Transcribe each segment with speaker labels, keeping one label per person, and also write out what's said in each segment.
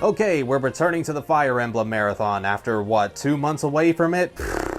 Speaker 1: Okay, we're returning to the Fire Emblem Marathon after, what, 2 months away from it?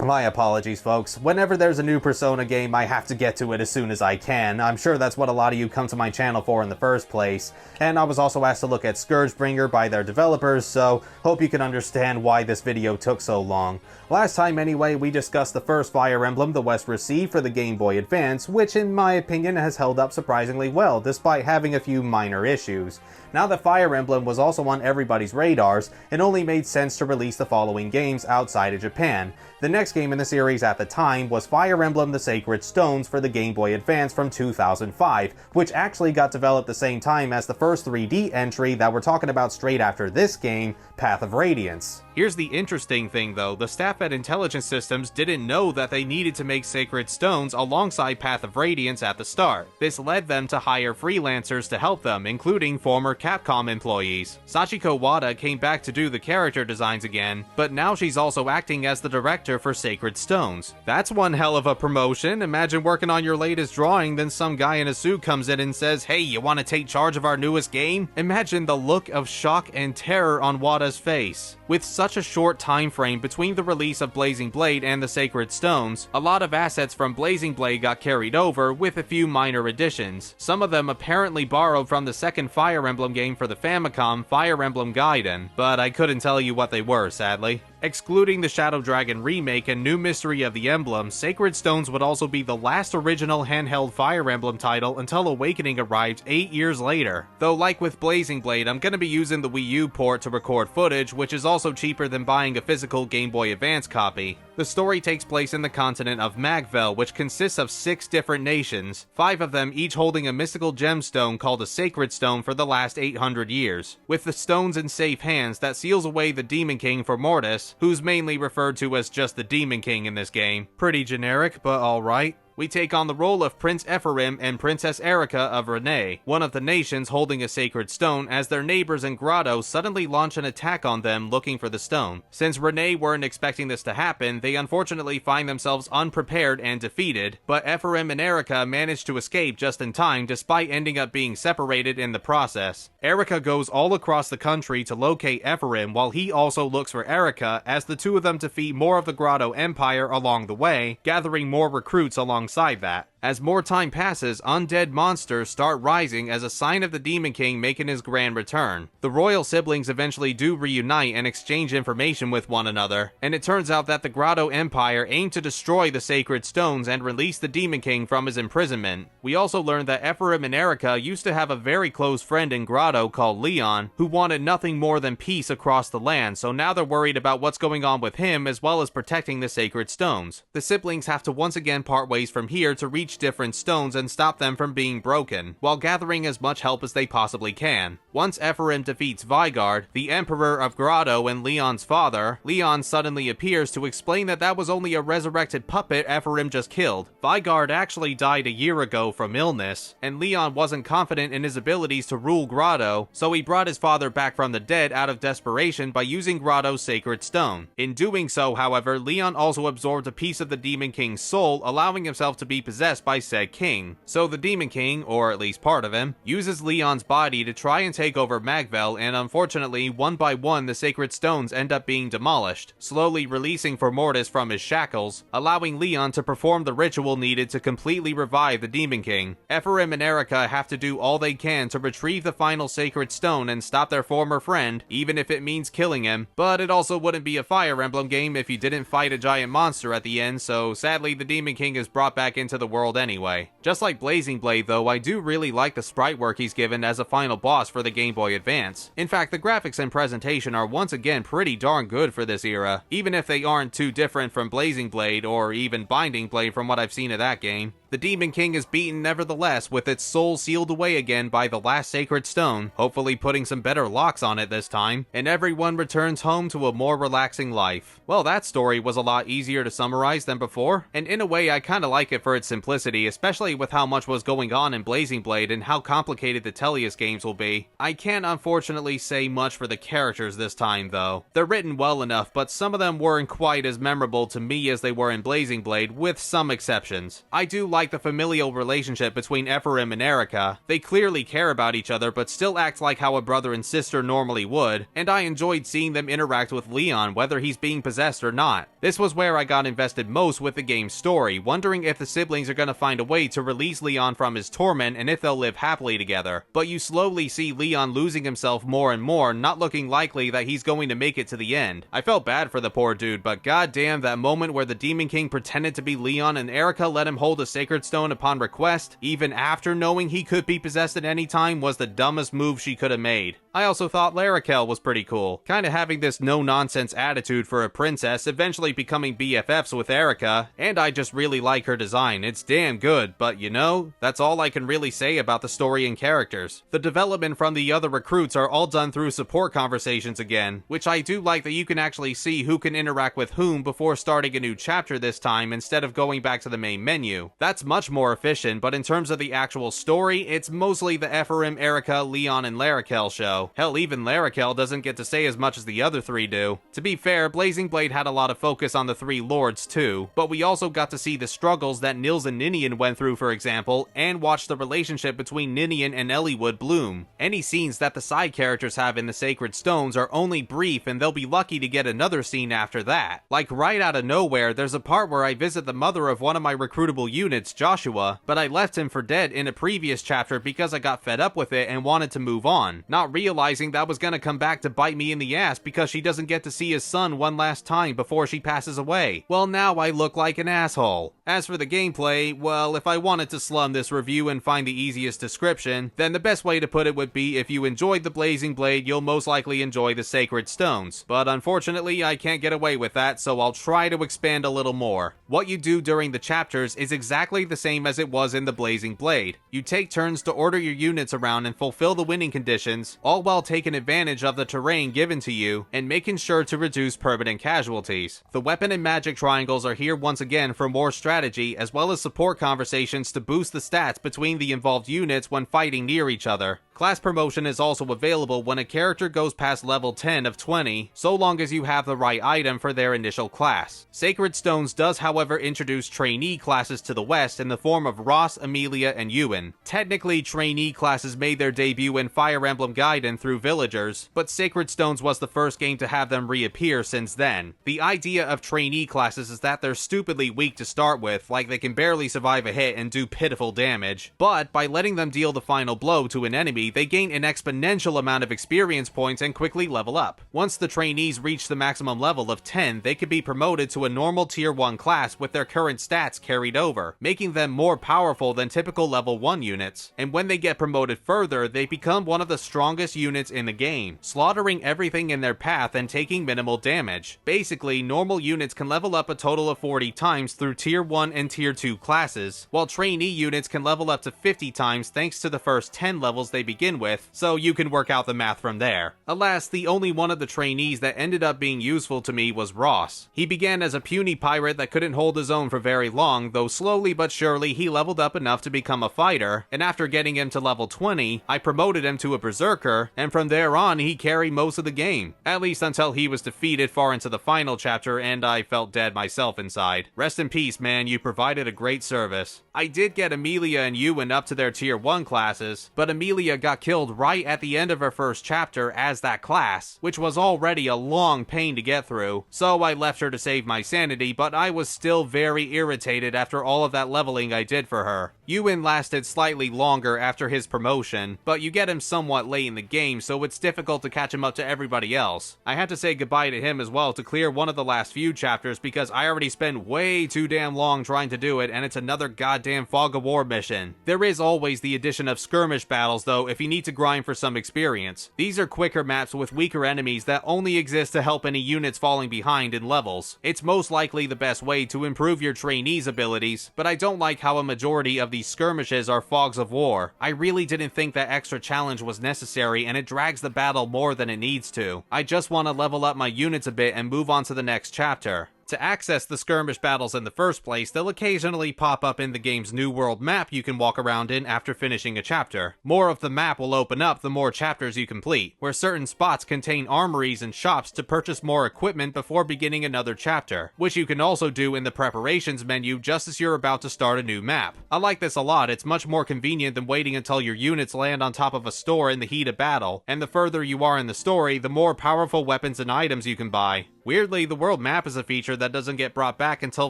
Speaker 1: My apologies, folks. Whenever there's a new Persona game, I have to get to it as soon as I can. I'm sure that's what a lot of you come to my channel for in the first place. And I was also asked to look at Scourgebringer by their developers, so hope you can understand why this video took so long. Last time anyway, we discussed the first Fire Emblem the West received for the Game Boy Advance, which in my opinion has held up surprisingly well, despite having a few minor issues. Now that Fire Emblem was also on everybody's radars, it only made sense to release the following games outside of Japan. The next game in the series at the time was Fire Emblem The Sacred Stones for the Game Boy Advance from 2005, which actually got developed the same time as the first 3D entry that we're talking about straight after this game, Path of Radiance.
Speaker 2: Here's the interesting thing though, the staff at Intelligent Systems didn't know that they needed to make Sacred Stones alongside Path of Radiance at the start. This led them to hire freelancers to help them, including former Capcom employees. Sachiko Wada came back to do the character designs again, but now she's also acting as the director for Sacred Stones. That's one hell of a promotion. Imagine working on your latest drawing, then some guy in a suit comes in and says, "Hey, you want to take charge of our newest game?" Imagine the look of shock and terror on Wada's face. With such a short time frame between the release of Blazing Blade and the Sacred Stones, a lot of assets from Blazing Blade got carried over with a few minor additions. Some of them apparently borrowed from the second Fire Emblem game for the Famicom, Fire Emblem Gaiden, but I couldn't tell you what they were, sadly. Excluding the Shadow Dragon remake and New Mystery of the Emblem, Sacred Stones would also be the last original handheld Fire Emblem title until Awakening arrived 8 years later. Though like with Blazing Blade, I'm gonna be using the Wii U port to record footage, which is also cheaper than buying a physical Game Boy Advance copy. The story takes place in the continent of Magvel, which consists of 6 different nations, 5 of them each holding a mystical gemstone called a Sacred Stone for the last 800 years. With the stones in safe hands, that seals away the Demon King for Mortis, who's mainly referred to as just the Demon King in this game. Pretty generic, but alright. We take on the role of Prince Ephraim and Princess Erica of Renee, one of the nations holding a sacred stone, as their neighbors in Grotto suddenly launch an attack on them looking for the stone. Since Renee weren't expecting this to happen, they unfortunately find themselves unprepared and defeated, but Ephraim and Erica manage to escape just in time despite ending up being separated in the process. Erica goes all across the country to locate Ephraim while he also looks for Erica, as the two of them defeat more of the Grotto Empire along the way, gathering more recruits alongside that. As more time passes, undead monsters start rising as a sign of the Demon King making his grand return. The royal siblings eventually do reunite and exchange information with one another, and it turns out that the Grotto Empire aimed to destroy the Sacred Stones and release the Demon King from his imprisonment. We also learned that Ephraim and Erica used to have a very close friend in Grotto called Leon, who wanted nothing more than peace across the land, so now they're worried about what's going on with him as well as protecting the Sacred Stones. The siblings have to once again part ways from here to reach different stones and stop them from being broken, while gathering as much help as they possibly can. Once Ephraim defeats Vigard, the Emperor of Grotto and Leon's father, Leon suddenly appears to explain that that was only a resurrected puppet Ephraim just killed. Vigard actually died a year ago from illness, and Leon wasn't confident in his abilities to rule Grotto, so he brought his father back from the dead out of desperation by using Grotto's sacred stone. In doing so, however, Leon also absorbed a piece of the Demon King's soul, allowing himself to be possessed by said king. So the Demon King, or at least part of him, uses Leon's body to try and take over Magvel, and unfortunately, one by one the sacred stones end up being demolished, slowly releasing Mortis from his shackles, allowing Leon to perform the ritual needed to completely revive the Demon King. Ephraim and Erica have to do all they can to retrieve the final sacred stone and stop their former friend, even if it means killing him, but it also wouldn't be a Fire Emblem game if you didn't fight a giant monster at the end, so sadly the Demon King is brought back into the world anyway. Just like Blazing Blade though, I do really like the sprite work he's given as a final boss for the Game Boy Advance. In fact, the graphics and presentation are once again pretty darn good for this era, even if they aren't too different from Blazing Blade or even Binding Blade from what I've seen of that game. The Demon King is beaten nevertheless, with its soul sealed away again by the last sacred stone, hopefully putting some better locks on it this time, and everyone returns home to a more relaxing life. Well, that story was a lot easier to summarize than before, and in a way I kinda like it for its simplicity, especially with how much was going on in Blazing Blade and how complicated the Tellius games will be. I can't unfortunately say much for the characters this time though. They're written well enough, but some of them weren't quite as memorable to me as they were in Blazing Blade, with some exceptions. I do like like the familial relationship between Ephraim and Erica. They clearly care about each other but still act like how a brother and sister normally would, and I enjoyed seeing them interact with Leon whether he's being possessed or not. This was where I got invested most with the game's story, wondering if the siblings are gonna find a way to release Leon from his torment and if they'll live happily together. But you slowly see Leon losing himself more and more, not looking likely that he's going to make it to the end. I felt bad for the poor dude, but goddamn, that moment where the Demon King pretended to be Leon and Erica let him hold a Sacred Stone upon request, even after knowing he could be possessed at any time, was the dumbest move she could have made. I also thought Larakel was pretty cool, kinda having this no-nonsense attitude for a princess, eventually becoming BFFs with Erica, and I just really like her design. It's damn good, but you know, that's all I can really say about the story and characters. The development from the other recruits are all done through support conversations again, which I do like that you can actually see who can interact with whom before starting a new chapter this time instead of going back to the main menu. That's much more efficient, but in terms of the actual story, it's mostly the Ephraim, Erica, Leon, and Larakel show. Hell, even Larakel doesn't get to say as much as the other three do. To be fair, Blazing Blade had a lot of focus on the three lords too, but we also got to see the struggles that Nils and Ninian went through, for example, and watch the relationship between Ninian and Eliwood bloom. Any scenes that the side characters have in the Sacred Stones are only brief, and they'll be lucky to get another scene after that. Like right out of nowhere, there's a part where I visit the mother of one of my recruitable units, Joshua, but I left him for dead in a previous chapter because I got fed up with it and wanted to move on, not realizing that was gonna come back to bite me in the ass because she doesn't get to see his son one last time before she passes away. Well, now I look like an asshole. As for the gameplay, well, if I wanted to slum this review and find the easiest description, then the best way to put it would be if you enjoyed the Blazing Blade, you'll most likely enjoy the Sacred Stones. But unfortunately, I can't get away with that, so I'll try to expand a little more. What you do during the chapters is exactly the same as it was in the Blazing Blade. You take turns to order your units around and fulfill the winning conditions, all while taking advantage of the terrain given to you and making sure to reduce permanent casualties. The weapon and magic triangles are here once again for more strategy, as well as support conversations to boost the stats between the involved units when fighting near each other. Class promotion is also available when a character goes past level 10 of 20, so long as you have the right item for their initial class. Sacred Stones does, however, introduce trainee classes to the west in the form of Ross, Amelia, and Ewan. Technically, trainee classes made their debut in Fire Emblem Gaiden through Villagers, but Sacred Stones was the first game to have them reappear since then. The idea of trainee classes is that they're stupidly weak to start with, like they can barely survive a hit and do pitiful damage, but by letting them deal the final blow to an enemy, they gain an exponential amount of experience points and quickly level up. Once the trainees reach the maximum level of 10, they can be promoted to a normal tier 1 class with their current stats carried over, making them more powerful than typical level 1 units. And when they get promoted further, they become one of the strongest units in the game, slaughtering everything in their path and taking minimal damage. Basically, normal units can level up a total of 40 times through tier 1 and tier 2 classes, while trainee units can level up to 50 times thanks to the first 10 levels they begin with, so you can work out the math from there. Alas, the only one of the trainees that ended up being useful to me was Ross. He began as a puny pirate that couldn't hold his own for very long, though slowly but surely he leveled up enough to become a fighter, and after getting him to level 20, I promoted him to a berserker, and from there on he carried most of the game. At least until he was defeated far into the final chapter and I felt dead myself inside. Rest in peace, man, you provided a great service. I did get Amelia and Ewan up to their tier 1 classes, but Amelia got killed right at the end of her first chapter as that class, which was already a long pain to get through, so I left her to save my sanity, but I was still very irritated after all of that leveling I did for her. Ewan lasted slightly longer after his promotion, but you get him somewhat late in the game, so it's difficult to catch him up to everybody else. I had to say goodbye to him as well to clear one of the last few chapters because I already spent way too damn long trying to do it, and it's another goddamn Fog of War mission. There is always the addition of skirmish battles though if you need to grind for some experience. These are quicker maps with weaker enemies that only exist to help any units falling behind in levels. It's most likely the best way to improve your trainees' abilities, but I don't like how a majority of these skirmishes are Fogs of War. I really didn't think that extra challenge was necessary and it drags the battle more than it needs to. I just want to level up my units a bit and move on to the next chapter. To access the skirmish battles in the first place, they'll occasionally pop up in the game's New World map you can walk around in after finishing a chapter. More of the map will open up the more chapters you complete, where certain spots contain armories and shops to purchase more equipment before beginning another chapter, which you can also do in the preparations menu just as you're about to start a new map. I like this a lot. It's much more convenient than waiting until your units land on top of a store in the heat of battle, and the further you are in the story, the more powerful weapons and items you can buy. Weirdly, the world map is a feature that doesn't get brought back until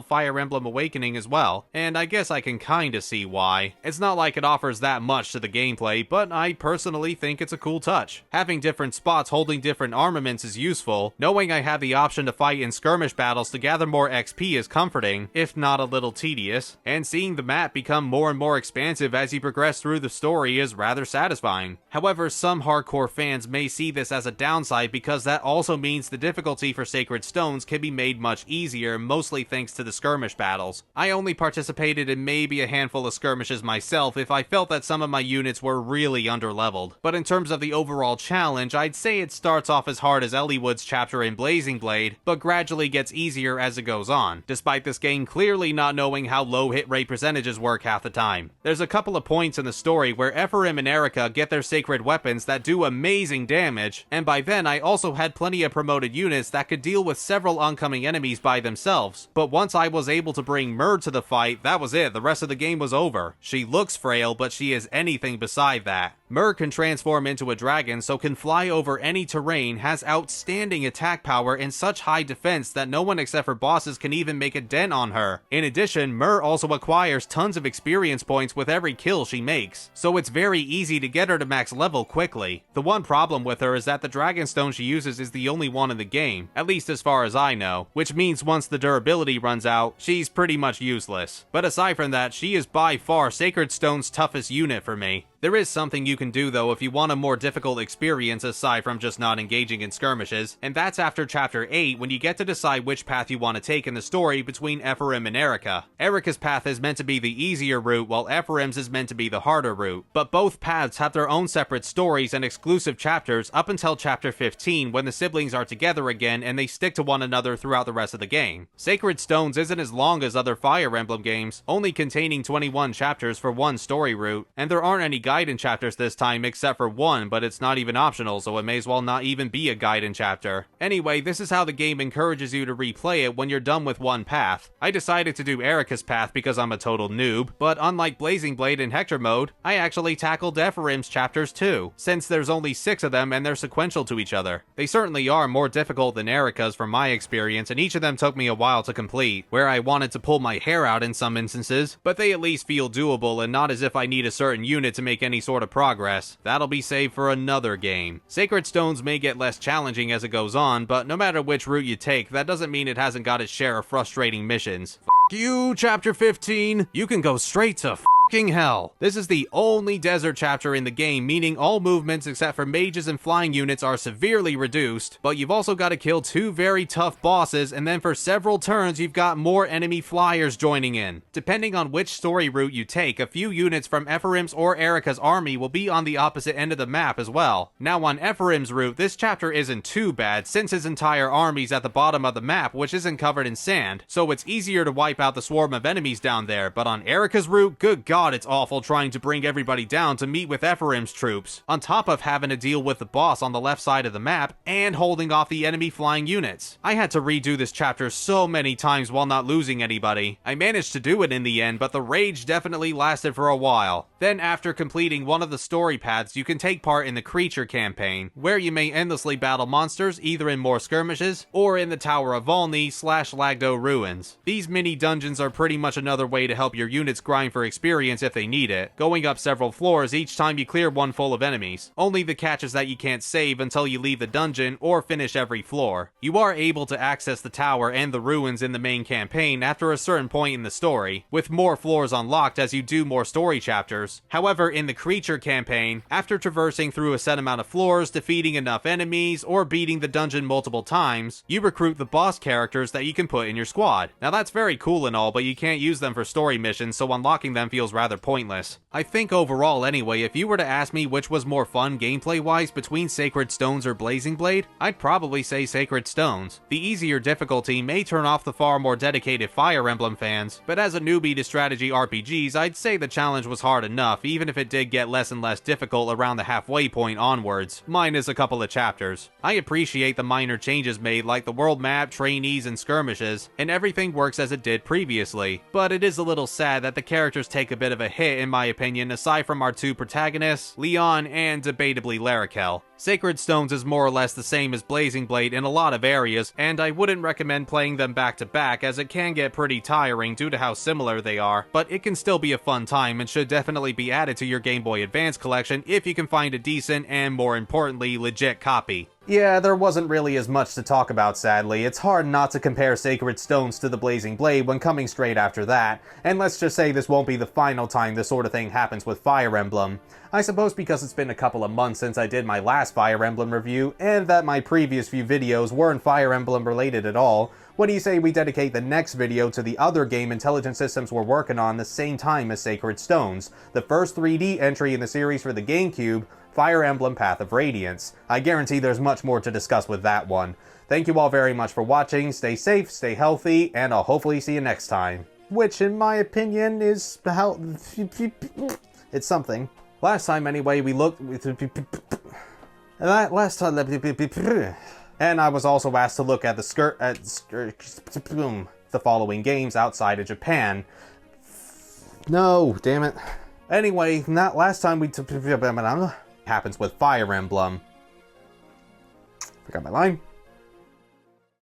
Speaker 2: Fire Emblem Awakening as well, and I guess I can kinda see why. It's not like it offers that much to the gameplay, but I personally think it's a cool touch. Having different spots holding different armaments is useful. Knowing I have the option to fight in skirmish battles to gather more XP is comforting, if not a little tedious, and seeing the map become more and more expansive as you progress through the story is rather satisfying. However, some hardcore fans may see this as a downside because that also means the difficulty for Sacred Stones can be made much easier, mostly thanks to the skirmish battles. I only participated in maybe a handful of skirmishes myself if I felt that some of my units were really underleveled. But in terms of the overall challenge, I'd say it starts off as hard as Eliwood's chapter in Blazing Blade, but gradually gets easier as it goes on, despite this game clearly not knowing how low hit rate percentages work half the time. There's a couple of points in the story where Ephraim and Erica get their sacred weapons that do amazing damage, and by then I also had plenty of promoted units that could deal with several oncoming enemies by themselves, but once I was able to bring Myr to the fight, that was it. The rest of the game was over. She looks frail, but she is anything beside that. Myr can transform into a dragon, so can fly over any terrain, has outstanding attack power and such high defense that no one except for bosses can even make a dent on her. In addition, Myr also acquires tons of experience points with every kill she makes, so it's very easy to get her to max level quickly. The one problem with her is that the Dragonstone she uses is the only one in the game, at least as far as I know, which means once the durability runs out, she's pretty much useless. But aside from that, she is by far Sacred Stone's toughest unit for me. There is something you can do though if you want a more difficult experience aside from just not engaging in skirmishes, and that's after Chapter 8 when you get to decide which path you want to take in the story between Ephraim and Erica. Erica's path is meant to be the easier route while Ephraim's is meant to be the harder route, but both paths have their own separate stories and exclusive chapters up until Chapter 15 when the siblings are together again and they stick to one another throughout the rest of the game. Sacred Stones isn't as long as other Fire Emblem games, only containing 21 chapters for one story route, and there aren't any Gaiden chapters this time except for one, but it's not even optional, so it may as well not even be a Gaiden chapter. Anyway, this is how the game encourages you to replay it when you're done with one path. I decided to do Erica's path because I'm a total noob, but unlike Blazing Blade and Hector mode, I actually tackled Ephraim's chapters too, since there's only 6 of them and they're sequential to each other. They certainly are more difficult than Erica's from my experience, and each of them took me a while to complete, where I wanted to pull my hair out in some instances, but they at least feel doable and not as if I need a certain unit to make any sort of progress. That'll be saved for another game. Sacred Stones may get less challenging as it goes on, but no matter which route you take, that doesn't mean it hasn't got its share of frustrating missions. F you, Chapter 15! You can go straight to hell. This is the only desert chapter in the game, meaning all movements except for mages and flying units are severely reduced, but you've also got to kill 2 very tough bosses, and then for several turns you've got more enemy flyers joining in. Depending on which story route you take, a few units from Ephraim's or Erica's army will be on the opposite end of the map as well. Now on Ephraim's route, this chapter isn't too bad since his entire army's at the bottom of the map, which isn't covered in sand, so it's easier to wipe out the swarm of enemies down there, but on Erica's route, good god, it's awful trying to bring everybody down to meet with Ephraim's troops, on top of having to deal with the boss on the left side of the map and holding off the enemy flying units. I had to redo this chapter so many times while not losing anybody. I managed to do it in the end, but the rage definitely lasted for a while. Then after completing one of the story paths, you can take part in the Creature campaign, where you may endlessly battle monsters either in more skirmishes or in the Tower of Volney/Lagdo ruins. These mini dungeons are pretty much another way to help your units grind for experience if they need it, going up several floors each time you clear one full of enemies. Only the catch is that you can't save until you leave the dungeon or finish every floor. You are able to access the tower and the ruins in the main campaign after a certain point in the story, with more floors unlocked as you do more story chapters. However, in the Creature campaign, after traversing through a set amount of floors, defeating enough enemies, or beating the dungeon multiple times, you recruit the boss characters that you can put in your squad. Now that's very cool and all, but you can't use them for story missions, so unlocking them feels rather rather pointless. I think overall anyway, if you were to ask me which was more fun gameplay-wise between Sacred Stones or Blazing Blade, I'd probably say Sacred Stones. The easier difficulty may turn off the far more dedicated Fire Emblem fans, but as a newbie to strategy RPGs, I'd say the challenge was hard enough, even if it did get less and less difficult around the halfway point onwards, minus a couple of chapters. I appreciate the minor changes made like the world map, trainees, and skirmishes, and everything works as it did previously, but it is a little sad that the characters take a bit of a hit in my opinion aside from our two protagonists, Leon and debatably Larakel. Sacred Stones is more or less the same as Blazing Blade in a lot of areas, and I wouldn't recommend playing them back to back as it can get pretty tiring due to how similar they are, but it can still be a fun time and should definitely be added to your Game Boy Advance collection if you can find a decent and, more importantly, legit copy.
Speaker 1: Yeah, there wasn't really as much to talk about, sadly. It's hard not to compare Sacred Stones to the Blazing Blade when coming straight after that, and let's just say this won't be the final time this sort of thing happens with Fire Emblem. I suppose because it's been a couple of months since I did my last Fire Emblem review, and that my previous few videos weren't Fire Emblem related at all, what do you say we dedicate the next video to the other game intelligence systems we're working on the same time as Sacred Stones, the first 3D entry in the series for the GameCube, Fire Emblem Path of Radiance. I guarantee there's much more to discuss with that one. Thank you all very much for watching, stay safe, stay healthy, and I'll hopefully see you next time. Which, in my opinion, is how... it's something. Last time, anyway, we looked... last time... And I was also asked to look at the following games outside of Japan. No, damn it. Anyway, not last time we... happens with Fire Emblem. Forgot my line.